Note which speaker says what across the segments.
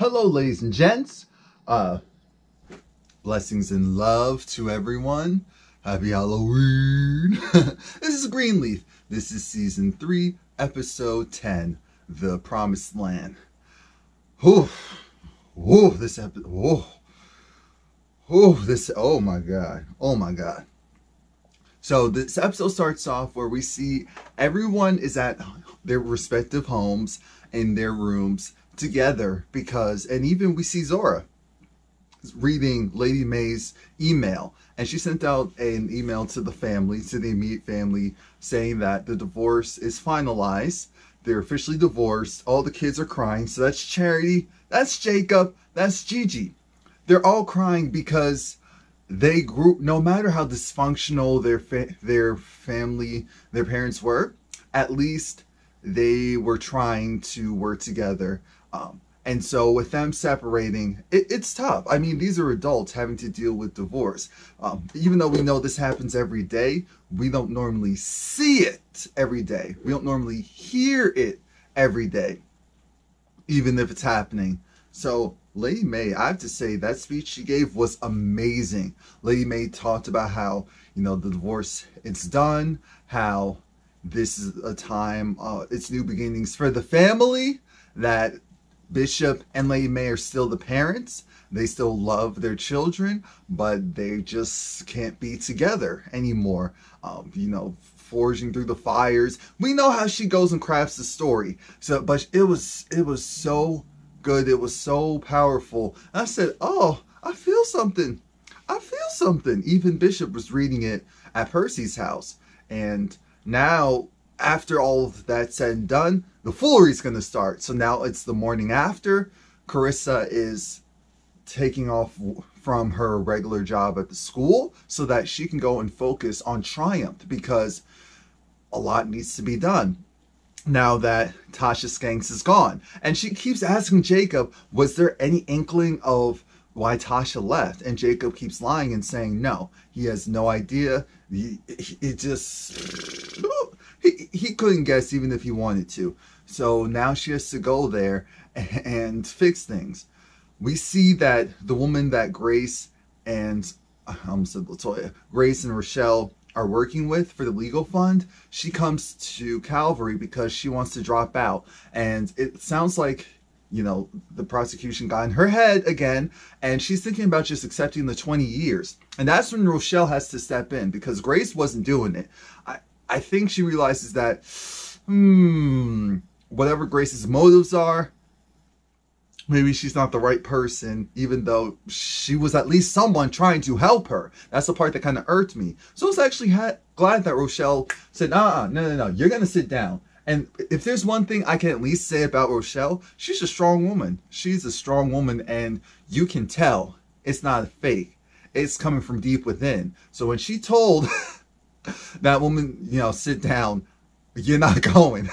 Speaker 1: Hello, ladies and gents. Blessings and love to everyone. Happy Halloween. This is Greenleaf. This is season 3, episode 10, The Promised Land. Oh my God. So this episode starts off where we see everyone is at their respective homes in their rooms together and even we see Zora reading Lady May's email, and she sent out an email to the immediate family, saying that the divorce is finalized. They're officially divorced. All the kids are crying. So that's Charity, that's Jacob, that's Gigi. They're all crying because they grew, no matter how dysfunctional their parents were, at least they were trying to work together. And so with them separating, it's tough. I mean, these are adults having to deal with divorce. Even though we know this happens every day, we don't normally see it every day. We don't normally hear it every day, even if it's happening. So Lady May, I have to say, that speech she gave was amazing. Lady May talked about how, the divorce, it's done, how this is a time, it's new beginnings for the family, that Bishop and Lady May are still the parents. They still love their children, but they just can't be together anymore. Forging through the fires. We know how she goes and crafts the story. But it was so good. It was so powerful. And I said, oh, I feel something. Even Bishop was reading it at Percy's house. And now, after all of that said and done, the foolery is going to start. So now it's the morning after. Carissa is taking off from her regular job at the school so that she can go and focus on Triumph, because a lot needs to be done now that Tasha Skanks is gone. And she keeps asking Jacob, was there any inkling of why Tasha left? And Jacob keeps lying and saying no. He has no idea. He couldn't guess even if he wanted to. So now she has to go there and fix things. We see that the woman that Grace and Rochelle are working with for the legal fund, she comes to Calvary because she wants to drop out. And it sounds like, the prosecution got in her head again, and she's thinking about just accepting the 20 years. And that's when Rochelle has to step in, because Grace wasn't doing it. I think she realizes that, whatever Grace's motives are, maybe she's not the right person, even though she was at least someone trying to help her. That's the part that kind of irked me. So I was actually glad that Rochelle said, no, you're going to sit down. And if there's one thing I can at least say about Rochelle, she's a strong woman. She's a strong woman, and you can tell it's not a fake. It's coming from deep within. So when she told that woman, sit down, you're not going.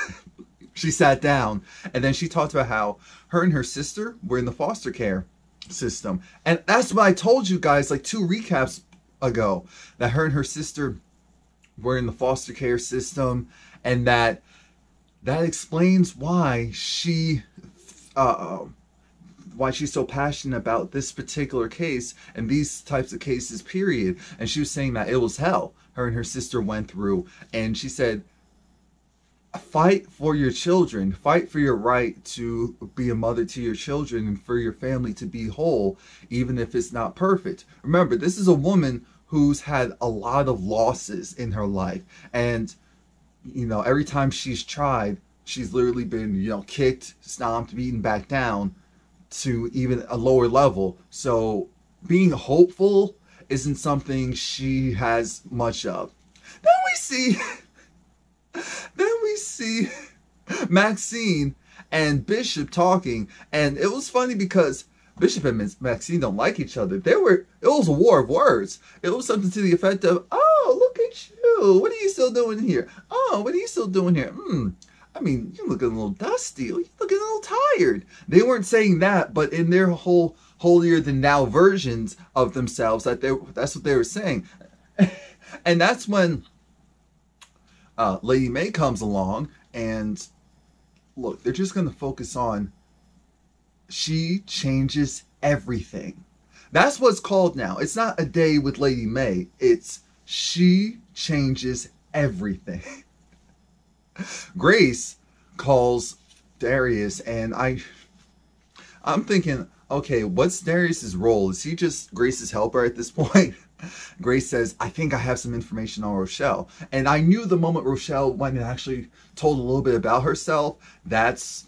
Speaker 1: She sat down, and then she talked about how her and her sister were in the foster care system. And that's what I told you guys like 2 recaps ago, that her and her sister were in the foster care system, and that explains why she's so passionate about this particular case and these types of cases, period. And she was saying that it was hell her and her sister went through, and she said, fight for your children, fight for your right to be a mother to your children and for your family to be whole, even if it's not perfect. Remember, this is a woman who's had a lot of losses in her life, and every time she's tried, she's literally been, kicked, stomped, beaten back down to even a lower level. So being hopeful isn't something she has much of. Then we see Maxine and Bishop talking, and it was funny because Bishop and Maxine don't like each other. It was a war of words. It was something to the effect of, oh, look at you. What are you still doing here? Oh, what are you still doing here? I mean, you're looking a little dusty. You're looking a little tired. They weren't saying that, but in their whole holier-than-thou versions of themselves, that's what they were saying. And that's when Lady May comes along, and look, they're just going to focus on She changes everything. That's what's called now. It's not a day with Lady May. It's she changes everything. Grace calls Darius, and I'm thinking, okay, what's Darius's role? Is he just Grace's helper at this point? Grace says, I think I have some information on Rochelle. And I knew the moment Rochelle went and actually told a little bit about herself, that's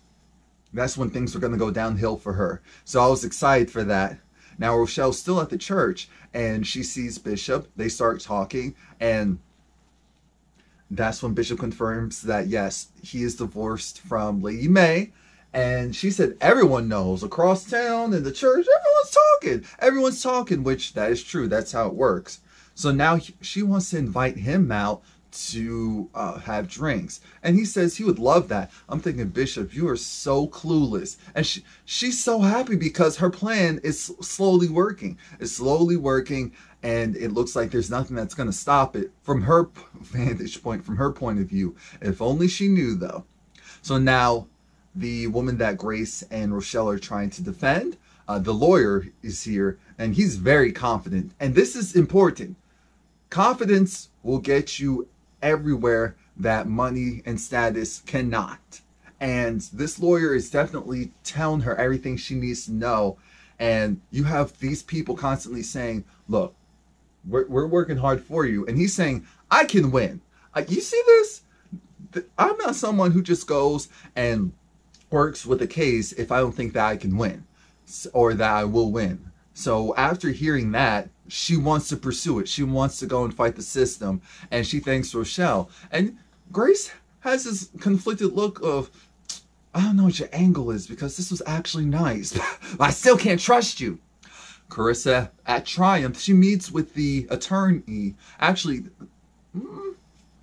Speaker 1: when things were going to go downhill for her. So I was excited for that. Now Rochelle's still at the church, and she sees Bishop. They start talking, and that's when Bishop confirms that, yes, he is divorced from Lady May. And she said, everyone knows across town in the church, everyone's talking, which that is true. That's how it works. So now she wants to invite him out to have drinks. And he says he would love that. I'm thinking, Bishop, you are so clueless. And she's so happy because her plan is slowly working. It's slowly working, and it looks like there's nothing that's going to stop it from her vantage point, from her point of view. If only she knew, though. So now the woman that Grace and Rochelle are trying to defend, the lawyer is here, and he's very confident. And this is important. Confidence will get you everywhere that money and status cannot. And this lawyer is definitely telling her everything she needs to know. And you have these people constantly saying, look, we're working hard for you. And he's saying, I can win. You see this? I'm not someone who just goes and works with a case if I don't think that I can win or that I will win. So after hearing that, she wants to pursue it. She wants to go and fight the system, and she thanks Rochelle. And Grace has this conflicted look of, I don't know what your angle is, because this was actually nice, but I still can't trust you. Carissa, at Triumph, she meets with the attorney. Actually,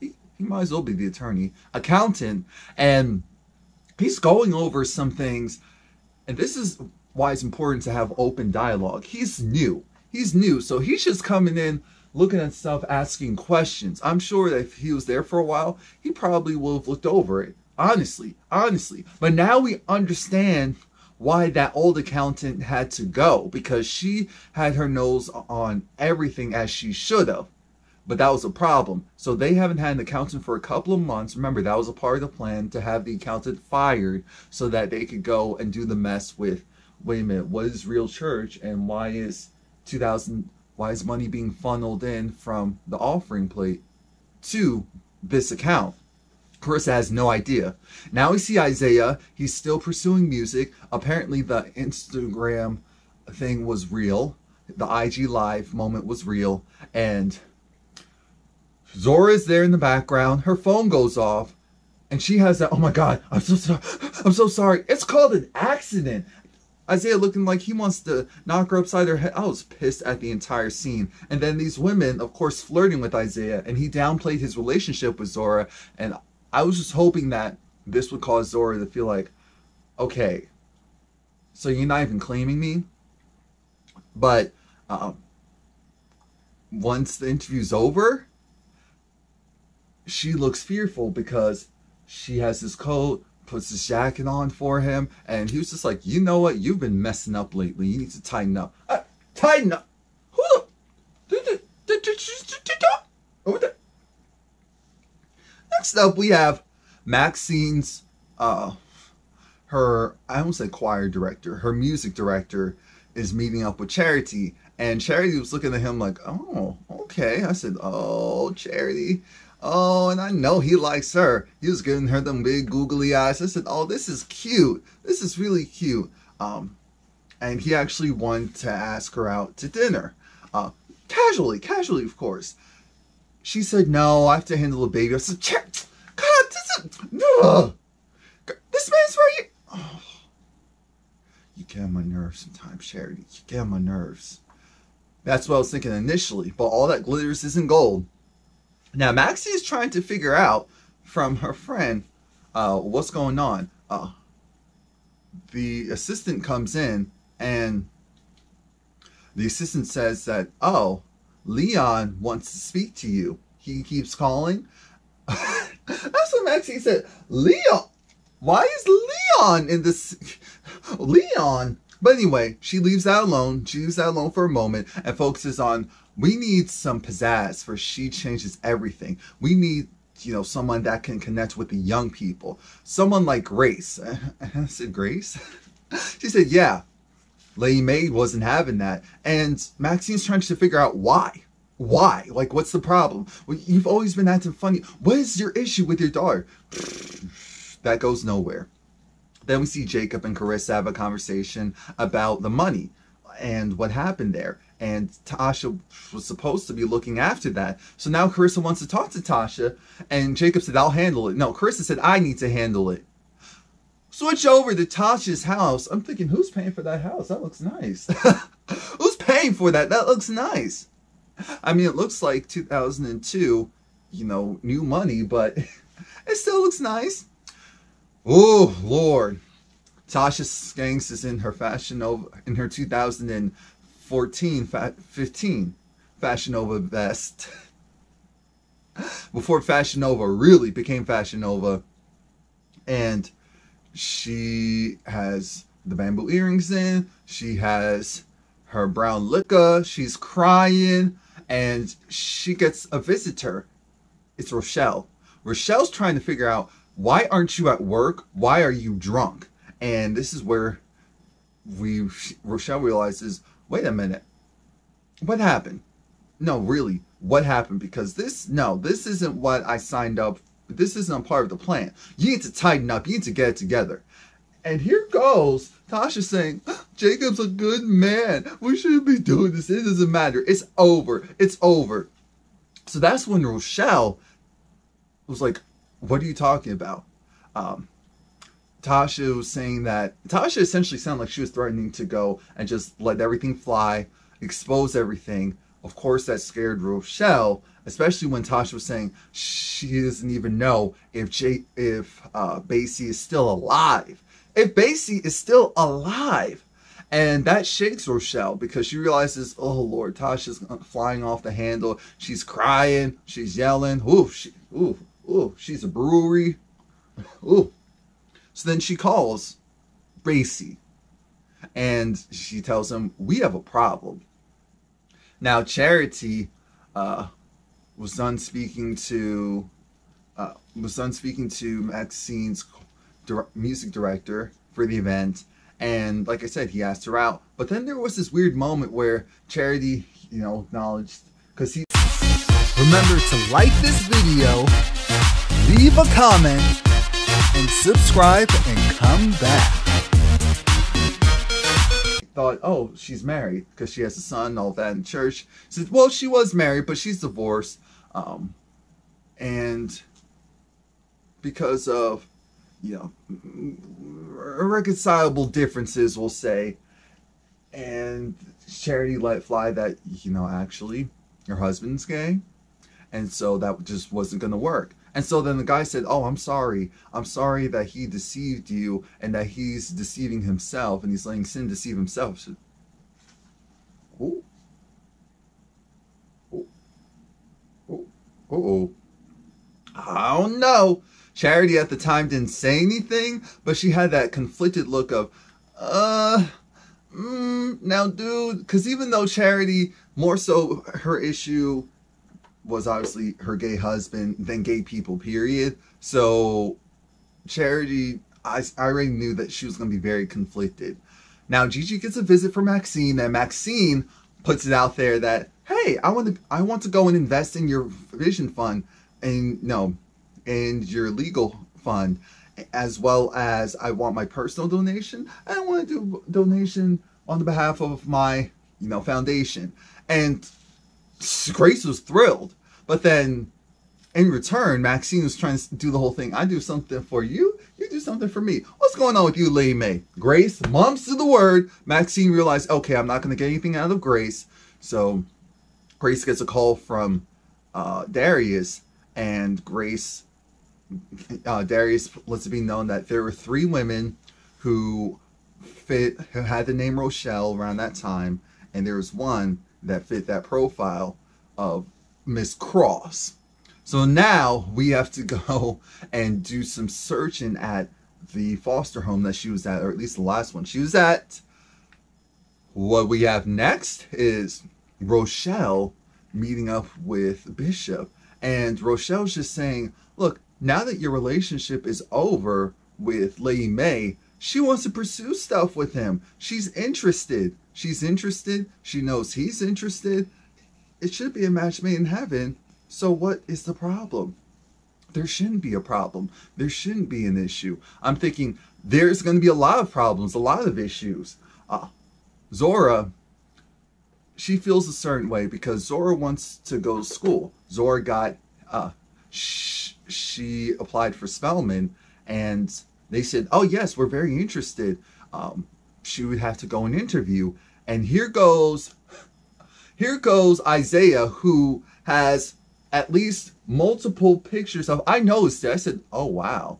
Speaker 1: he might as well be the attorney, accountant, and he's going over some things, and this is why it's important to have open dialogue. He's new. So he's just coming in, looking at stuff, asking questions. I'm sure that if he was there for a while, he probably would have looked over it. Honestly. But now we understand why that old accountant had to go, because she had her nose on everything as she should have. But that was a problem. So they haven't had an accountant for a couple of months. Remember, that was a part of the plan, to have the accountant fired so that they could go and do the mess with, wait a minute, what is real church, and why is money being funneled in from the offering plate to this account? Carissa has no idea. Now we see Isaiah. He's still pursuing music. Apparently the Instagram thing was real. The IG Live moment was real. And Zora is there in the background. Her phone goes off. And she has that, oh my God, I'm so sorry. It's called an accident. Isaiah looking like he wants to knock her upside her head. I was pissed at the entire scene. And then these women, of course, flirting with Isaiah. And he downplayed his relationship with Zora. And I was just hoping that this would cause Zora to feel like, okay, so you're not even claiming me? But once the interview's over, she looks fearful because she has this coat, puts his jacket on for him, and he was just like, you know what? You've been messing up lately. You need to tighten up. Tighten up? Who the? Next up, we have Maxine's, I almost said choir director. Her music director is meeting up with Charity, and Charity was looking at him like, oh, okay. I said, oh, Charity. Oh, and I know he likes her. He was giving her them big googly eyes. I said, oh, this is cute. This is really cute. And he actually wanted to ask her out to dinner. Casually, of course. She said, no, I have to handle a baby. I said, God, this man's right. Oh, you get on my nerves sometimes, Charity. You get on my nerves. That's what I was thinking initially. But all that glitters isn't gold. Now, Maxie is trying to figure out from her friend what's going on. The assistant comes in, and the assistant says that, oh, Leon wants to speak to you. He keeps calling. That's what Maxie said. Leon? why is Leon in this? Leon. But anyway, she leaves that alone. She leaves that alone for a moment and focuses on, we need some pizzazz for She Changes Everything. We need, someone that can connect with the young people. Someone like Grace. I said, Grace? She said, yeah. Lady Mae wasn't having that. And Maxine's trying to figure out why. Why? Like, what's the problem? Well, you've always been acting funny. What is your issue with your daughter? That goes nowhere. Then we see Jacob and Carissa have a conversation about the money and what happened there. And Tasha was supposed to be looking after that. So now Carissa wants to talk to Tasha. And Jacob said, I'll handle it. No, Carissa said, I need to handle it. Switch over to Tasha's house. I'm thinking, who's paying for that house? That looks nice. Who's paying for that? That looks nice. I mean, it looks like 2002, new money, but it still looks nice. Oh, Lord. Tasha Skanks is in her Fashion Nova, in her 2014-15 Fashion Nova vest. Before Fashion Nova really became Fashion Nova. And she has the bamboo earrings in. She has her brown liquor. She's crying. And she gets a visitor. It's Rochelle. Rochelle's trying to figure out, why aren't you at work? Why are you drunk? And this is where Rochelle realizes, wait a minute. What happened? No, really, what happened? Because this isn't what I signed up. This isn't part of the plan. You need to tighten up. You need to get it together. And here goes Tasha saying, Jacob's a good man. We shouldn't be doing this. It doesn't matter. It's over. It's over. So that's when Rochelle was like, what are you talking about? Tasha was saying that, Tasha essentially sounded like she was threatening to go and just let everything fly, expose everything. Of course, that scared Rochelle, especially when Tasha was saying she doesn't even know if Basie is still alive. If Basie is still alive. And that shakes Rochelle because she realizes, oh Lord, Tasha's flying off the handle. She's crying. She's yelling. She's a brewery. Ooh. So then she calls Basie. And she tells him, we have a problem. Now Charity was done speaking to Maxine's music director for the event, and like I said, he asked her out. But then there was this weird moment where Charity, acknowledged, because he.
Speaker 2: Remember to like this video, leave a comment, and subscribe and come back.
Speaker 1: Thought, oh, she's married because she has a son, all that in church. Said, well, she was married, but she's divorced, and because of irreconcilable differences, we'll say. And Charity let fly that actually your husband's gay, and so that just wasn't gonna work. And so then the guy said, oh, I'm sorry that he deceived you and that he's deceiving himself and he's letting sin deceive himself. So, I don't know. Charity at the time didn't say anything, but she had that conflicted look of, now dude, because even though Charity, more so her issue was obviously her gay husband than gay people, period. So Charity, I already knew that she was going to be very conflicted. Now Gigi gets a visit from Maxine, and Maxine puts it out there that, hey, I want to go and invest in your vision fund, and your legal fund, as well as I want my personal donation. I want to do donation on the behalf of my, foundation. And Grace was thrilled. But then in return, Maxine was trying to do the whole thing. I do something for you, you do something for me. What's going on with you, Lady Mae? Grace mumps to the word. Maxine realized, okay, I'm not going to get anything out of Grace. So Grace gets a call from Darius, and Darius lets it be known that there were 3 women who had the name Rochelle around that time, and there was one that fit that profile of Miss Cross. So now we have to go and do some searching at the foster home that she was at, or at least the last one she was at. What we have next is Rochelle meeting up with Bishop. And Rochelle's just saying, look, now that your relationship is over with Lady May, she wants to pursue stuff with him. She's interested. She's interested. She knows he's interested. It should be a match made in heaven. So what is the problem? There shouldn't be a problem. There shouldn't be an issue. I'm thinking there's going to be a lot of problems, a lot of issues. Zora, she feels a certain way because Zora wants to go to school. Zora got, she applied for Spelman, and they said, oh yes, we're very interested. She would have to go and interview. And here goes Isaiah, who has at least multiple pictures of, I noticed it. I said, oh wow.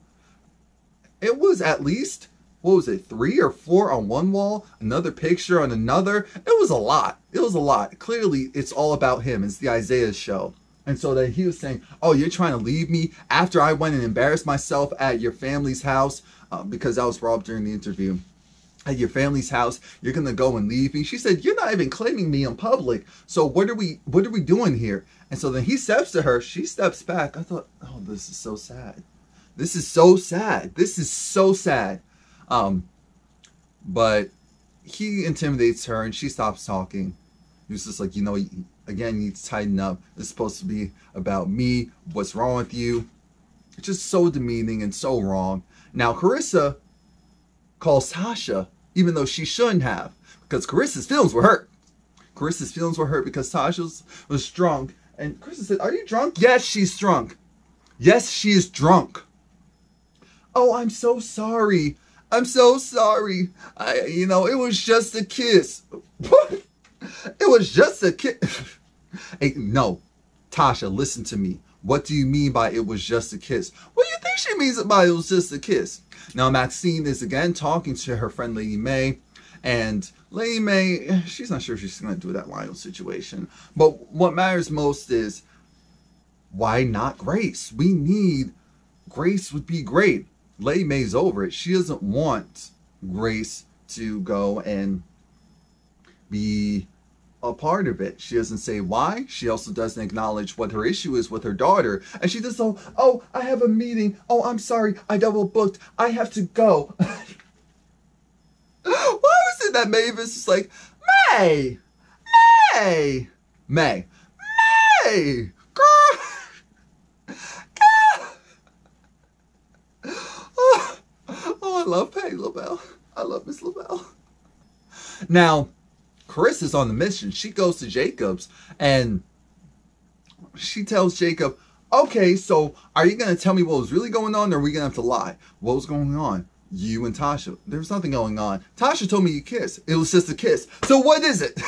Speaker 1: It was at least, what was it, 3 or 4 on one wall, another picture on another. It was a lot. It was a lot. Clearly, it's all about him. It's the Isaiah show. And so that he was saying, oh, you're trying to leave me after I went and embarrassed myself at your family's house, because I was robbed during the interview. At your family's house, you're gonna go and leave me. She said, you're not even claiming me in public. So what are we doing here? And so then he steps to her. She steps back. I thought, oh, this is so sad. This is so sad. This is so sad. But he intimidates her and she stops talking. He was just like, you know, again, you need to tighten up. It's supposed to be about me. What's wrong with you? It's just so demeaning and so wrong. Now, Carissa calls Tasha, even though she shouldn't have, because Carissa's feelings were hurt. Carissa's feelings were hurt because Tasha was drunk. And Carissa said, are you drunk? Yes, she's drunk. Yes, she is drunk. Oh, I'm so sorry. I'm so sorry. It was just a kiss. What? It was just a kiss. Hey, no, Tasha, listen to me. What do you mean by it was just a kiss? What do you think she means by it was just a kiss? Now, Maxine is again talking to her friend Lady May. And Lady May, she's not sure she's going to do that Lionel situation. But what matters most is, why not Grace? We need, Grace would be great. Lady May's over it. She doesn't want Grace to go and be a part of it. She doesn't say why. She also doesn't acknowledge what her issue is with her daughter. And she just, oh, I have a meeting. Oh, I'm sorry. I double booked. I have to go. Why was it that Mavis is like, May, girl. Oh, I love Patty LaBelle. I love Miss LaBelle. Now, Carissa's on the mission. She goes to Jacob's and she tells Jacob, okay, so are you going to tell me what was really going on, or are we going to have to lie? What was going on? You and Tasha. There was nothing going on. Tasha told me you kissed. It was just a kiss. So what is it?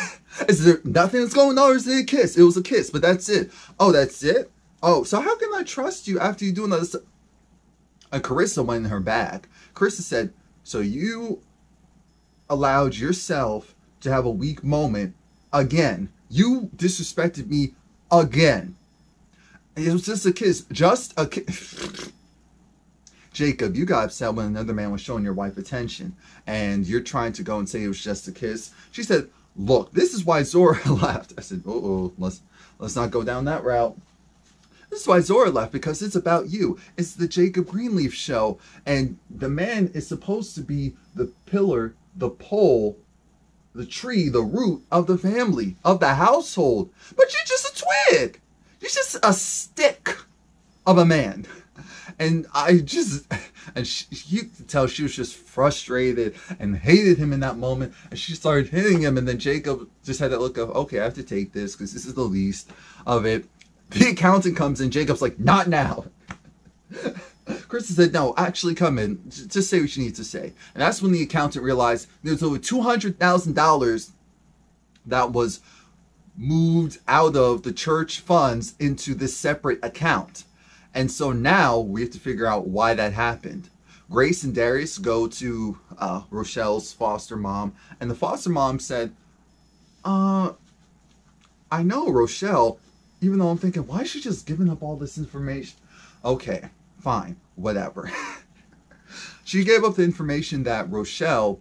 Speaker 1: Is there nothing that's going on, or is it a kiss? It was a kiss, but that's it. Oh, that's it? Oh, so how can I trust you after you doing this? And Carissa went in her bag. Carissa said, so you allowed yourself to have a weak moment again. You disrespected me again. It was just a kiss. Just a kiss. Jacob, you got upset when another man was showing your wife attention, and you're trying to go and say it was just a kiss. She said, look, this is why Zora left. I said, let's not go down that route. This is why Zora left, because it's about you. It's the Jacob Greenleaf show, and the man is supposed to be the pillar, the pole, the tree, the root of the family, of the household. But you're just a twig. You're just a stick of a man. And you could tell she was just frustrated and hated him in that moment. And she started hitting him. And then Jacob just had that look of, okay, I have to take this because this is the least of it. The accountant comes in. Jacob's like, not now. Krista said, no, actually come in. Just say what you need to say. And that's when the accountant realized there's over $200,000 that was moved out of the church funds into this separate account. And so now we have to figure out why that happened. Grace and Darius go to Rochelle's foster mom. And the foster mom said, I know Rochelle, even though I'm thinking, why is she just giving up all this information? Okay, fine, whatever. She gave up the information that Rochelle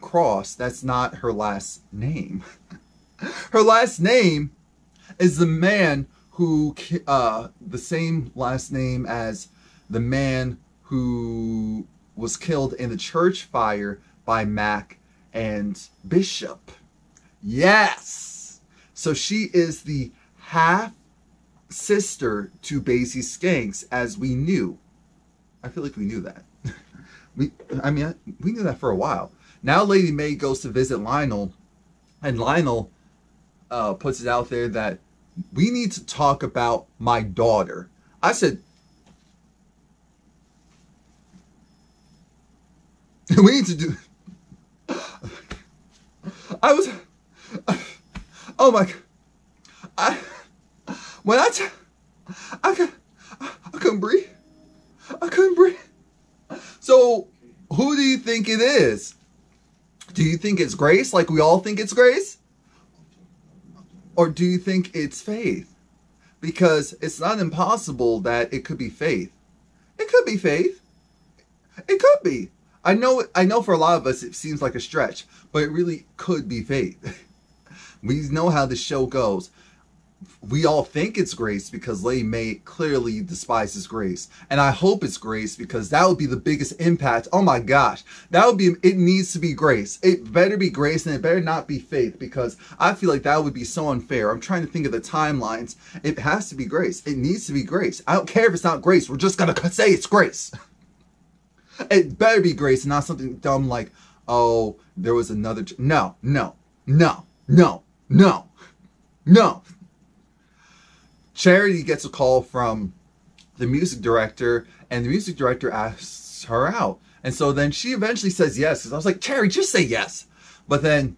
Speaker 1: Cross, that's not her last name. Her last name is the man who, the same last name as the man who was killed in the church fire by Mac and Bishop. Yes! So she is the half sister to Basie Skanks, as we knew. I feel like we knew that. we knew that for a while. Now Lady May goes to visit Lionel, and Lionel puts it out there that we need to talk about my daughter. I said, we need to do... oh my God. I couldn't breathe. I couldn't breathe. So, who do you think it is? Do you think it's Grace, like we all think it's Grace? Or do you think it's Faith? Because it's not impossible that it could be Faith. It could be Faith. It could be. I know for a lot of us it seems like a stretch, but it really could be Faith. We know how the show goes. We all think it's Grace because Lady May clearly despises Grace. And I hope it's Grace because that would be the biggest impact. Oh my gosh. That would be, it needs to be Grace. It better be Grace and it better not be Faith because I feel like that would be so unfair. I'm trying to think of the timelines. It has to be Grace. It needs to be Grace. I don't care if it's not Grace. We're just going to say it's Grace. It better be Grace and not something dumb like, oh, there was another. No, no, no, no, no, no. Charity gets a call from the music director, and the music director asks her out. And so then she eventually says yes. Because I was like, Charity, just say yes. But then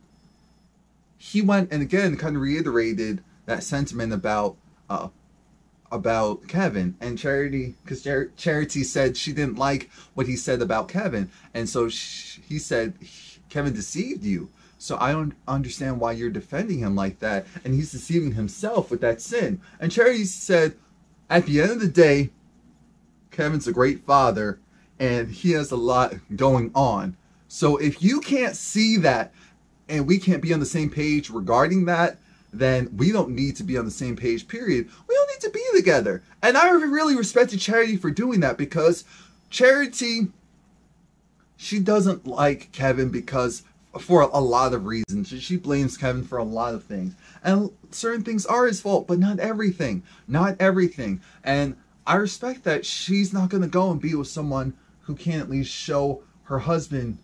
Speaker 1: he went and again kind of reiterated that sentiment about Kevin. And Charity, because Charity said she didn't like what he said about Kevin. And so he said, Kevin deceived you. So I don't understand why you're defending him like that. And he's deceiving himself with that sin. And Charity said, at the end of the day, Kevin's a great father and he has a lot going on. So if you can't see that and we can't be on the same page regarding that, then we don't need to be on the same page, period. We don't need to be together. And I really respected Charity for doing that because Charity, she doesn't like Kevin because for a lot of reasons. She blames Kevin for a lot of things. And certain things are his fault, but not everything. Not everything. And I respect that she's not going to go and be with someone who can't at least show her husband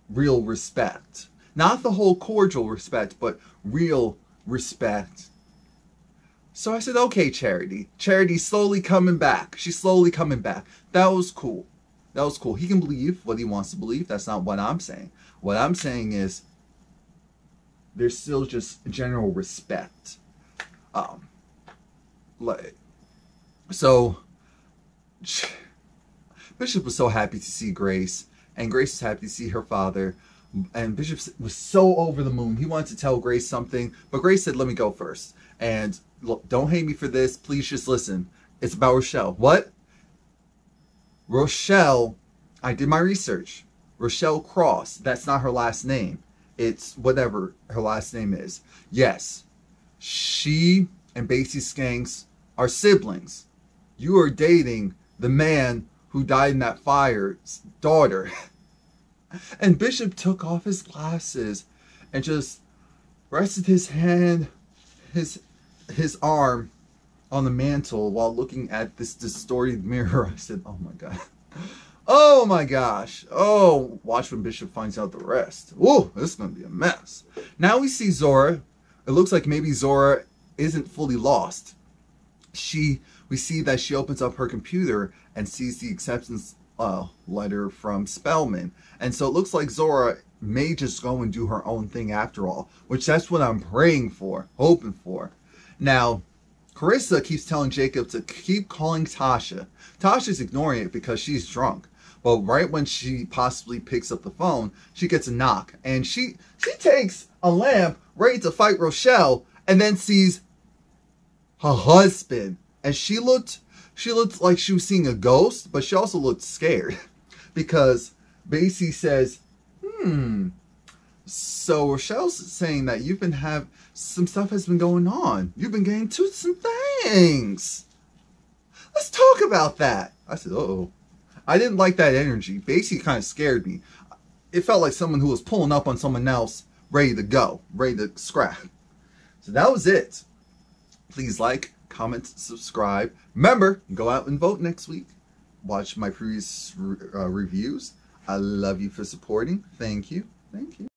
Speaker 1: real respect. Not the whole cordial respect, but real respect. So I said, okay, Charity. Charity's slowly coming back. She's slowly coming back. That was cool. That was cool. He can believe what he wants to believe. That's not what I'm saying. What I'm saying is there's still just general respect. So Bishop was so happy to see Grace, and Grace was happy to see her father, and Bishop was so over the moon. He wanted to tell Grace something, but Grace said, let me go first. And look, don't hate me for this. Please just listen. It's about Rochelle. What? Rochelle, I did my research. Rochelle Cross, that's not her last name. It's whatever her last name is. Yes, she and Basie Skanks are siblings. You are dating the man who died in that fire's daughter. And Bishop took off his glasses and just rested his hand, his arm on the mantle while looking at this distorted mirror. I said, oh my God. Oh my gosh. Oh, watch when Bishop finds out the rest. Whoa, this is going to be a mess. Now we see Zora. It looks like maybe Zora isn't fully lost. We see that she opens up her computer and sees the acceptance letter from Spellman. And so it looks like Zora may just go and do her own thing after all, which that's what I'm praying for, hoping for. Now, Carissa keeps telling Jacob to keep calling Tasha. Tasha's ignoring it because she's drunk. But right when she possibly picks up the phone, she gets a knock. And she takes a lamp ready to fight Rochelle and then sees her husband. And she looked She looked like she was seeing a ghost, but she also looked scared. Because Basie says, so Rochelle's saying that you've been some stuff has been going on. You've been getting to some things. Let's talk about that. I said, uh-oh. I didn't like that energy. Basie kind of scared me. It felt like someone who was pulling up on someone else, ready to go, ready to scrap. So that was it. Please like, comment, subscribe. Remember, go out and vote next week. Watch my previous reviews. I love you for supporting. Thank you. Thank you.